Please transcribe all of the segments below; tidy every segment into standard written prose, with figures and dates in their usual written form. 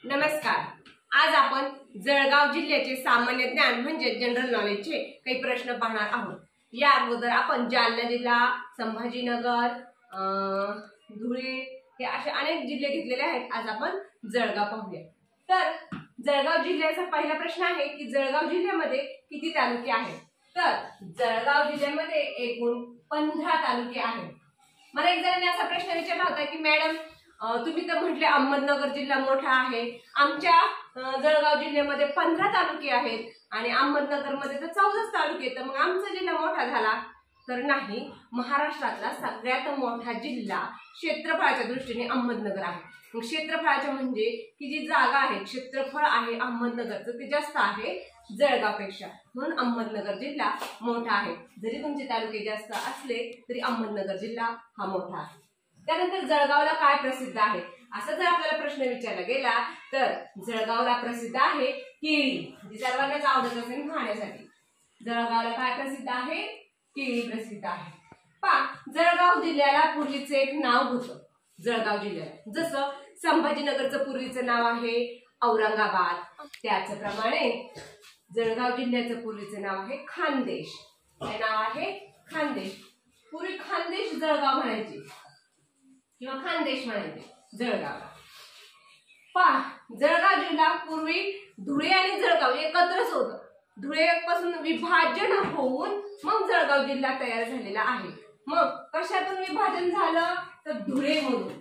नमस्कार। आज आपण जळगाव जिल्ह्याचे सामान्य ज्ञान म्हणजे जनरल नॉलेजचे काही प्रश्न पाहणार आहोत। या अगोदर आपण जालना जिल्हा, संभाजीनगर, धुळे हे असे अनेक जिल्हे घेतलेले आहेत। आज आपण जळगाव पाहूया। तर जळगाव जिल्ह्याचा पहिला प्रश्न आहे की जळगाव जिल्ह्यामध्ये किती तालुके आहेत? तर जळगाव जिल्ह्यामध्ये एकूण 15 तालुके आहेत। मला एक जणांनी असा प्रश्न विचारला होता की मॅडम तुम्ही तर म्हटले अहमदनगर जिल्हा मोठा आहे, आमच्या जळगाव जिल्ह्यामध्ये 15 तालुके आहेत आणि अहमदनगर मध्ये तर 14 तालुके, तर मग आमचा जिल्हा मोठा झाला? तर नाही, महाराष्ट्रातला सगळ्यात मोठा जिल्हा क्षेत्रफळाच्या दृष्टीने अहमदनगर आहे। मग क्षेत्रफळाच्या म्हणजे की जी जागा आहे, क्षेत्रफळ आहे अहमदनगरचं ते जास्त आहे जळगावपेक्षा, म्हणून अहमदनगर जिल्हा मोठा आहे। जरी तुमचे तालुके जास्त असले तरी अहमदनगर जिल्हा हा मोठा आहे। त्यानंतर जळगावला काय प्रसिद्ध आहे असं जर आपल्याला प्रश्न विचारला गेला तर जळगावला प्रसिद्ध आहे केळी, जी सर्वांनाच आवडत असेल खाण्यासाठी। जळगावला काय प्रसिद्ध आहे? केळी प्रसिद्ध आहे। जळगाव जिल्ह्याला पूर्वीचे एक नाव होतं। जळगाव जिल्ह्याला जसं संभाजीनगरचं पूर्वीचं नाव आहे औरंगाबाद, त्याचप्रमाणे जळगाव जिल्ह्याचं पूर्वीचं नाव आहे खानदेश। हे नाव आहे खानदेश। पूर्वी खानदेश जळगाव म्हणायचे किंवा खानदेश म्हणायचे जळगावला। जळगाव जिल्हा पूर्वी धुळे आणि जळगाव एकत्रच होतं। धुळेपासून विभाजन होऊन मग जळगाव जिल्हा तयार झालेला आहे। मग कशातून विभाजन झालं? तर धुळेमधून।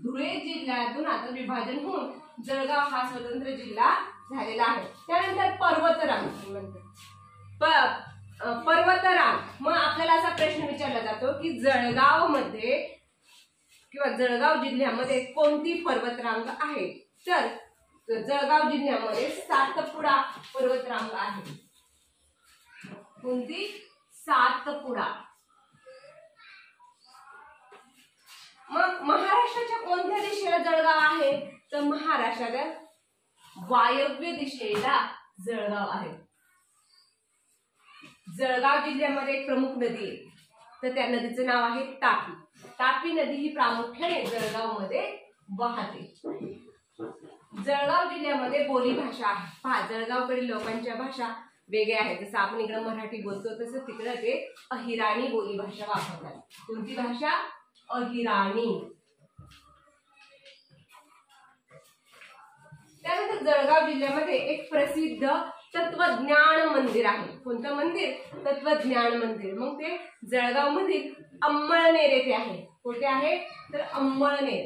धुळे जिल्ह्यातून आता विभाजन होऊन जळगाव हा स्वतंत्र जिल्हा झालेला आहे। त्यानंतर पर्वतरांग पर्वतरांग, मग आपल्याला असा प्रश्न विचारला जातो की जळगाव मध्ये किंवा जळगाव जिल्ह्यामध्ये कोणती पर्वतरांग आहे? तर जळगाव जिल्ह्यामध्ये सातपुडा पर्वतरांग आहे। कोणती? सातपुडा। मग महाराष्ट्राच्या कोणत्या दिशेला जळगाव आहे? तर महाराष्ट्राच्या वायव्य दिशेला जळगाव आहे। जळगाव जिल्ह्यामध्ये एक प्रमुख नदी आहे, तर त्या नदीचं नाव आहे तापी। तापी नदी ही प्रामुख्याने जळगाव मध्ये वाहते। जळगाव जिल्ह्यामध्ये बोली भाषा आहे। पहा, जळगावकडील लोकांच्या भाषा वेगळ्या आहेत। जसं आपण इकडे मराठी बोलतो तसं तिकडे ते अहिराणी बोली भाषा वापरतात। कोणती भाषा? अहिराणी। त्यानंतर जळगाव जिल्ह्यामध्ये एक प्रसिद्ध तत्वज्ञान मंदिर आहे। कोणतं मंदिर? तत्वज्ञान मंदिर। मग ते जळगाव मधील अंमळनेर येथे आहे। कुठे आहे? तर अंमळनेर।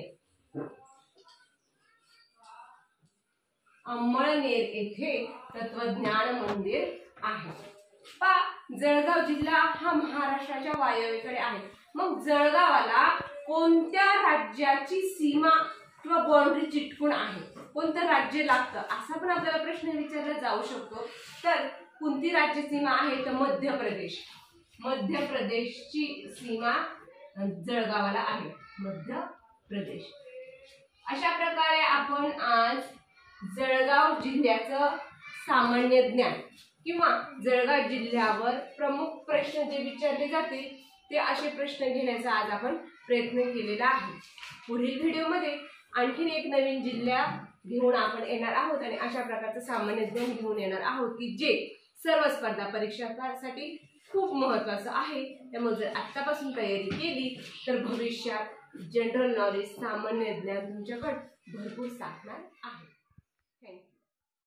अंमळनेर येथे तत्वज्ञान मंदिर आहे। जळगाव जिल्हा हा महाराष्ट्राच्या वायव्येकडे आहे। मग जळगावाला कोणत्या राज्याची सीमा किंवा बाउंड्री चिटकून आहे? कोणतं राज्य लागतं असा पण आपल्याला प्रश्न विचारला जाऊ शकतो। तर कोणती राज्य सीमा आहे? तर मध्य प्रदेश। मध्य प्रदेशची सीमा जळगावाला आहे, मध्य प्रदेश। अशा प्रकारे आपण आज जळगाव जिल्ह्याचं सामान्य ज्ञान किंवा जळगाव जिल्ह्यावर प्रमुख प्रश्न जे विचारले जातील ते असे प्रश्न घेण्याचा आज आपण प्रयत्न केलेला आहे। पुढील व्हिडिओमध्ये आणखीन एक नवीन जिल्हा घेऊन आपण येणार आहोत आणि अशा प्रकारचं सामान्य ज्ञान घेऊन येणार आहोत की जे सर्व स्पर्धा परीक्षांसाठी खूप महत्त्वाचं आहे। त्यामुळे जर आत्तापासून तयारी केली तर भविष्यात जनरल नॉलेज, सामान्य ज्ञान तुमच्याकडे भरपूर साधणार आहे।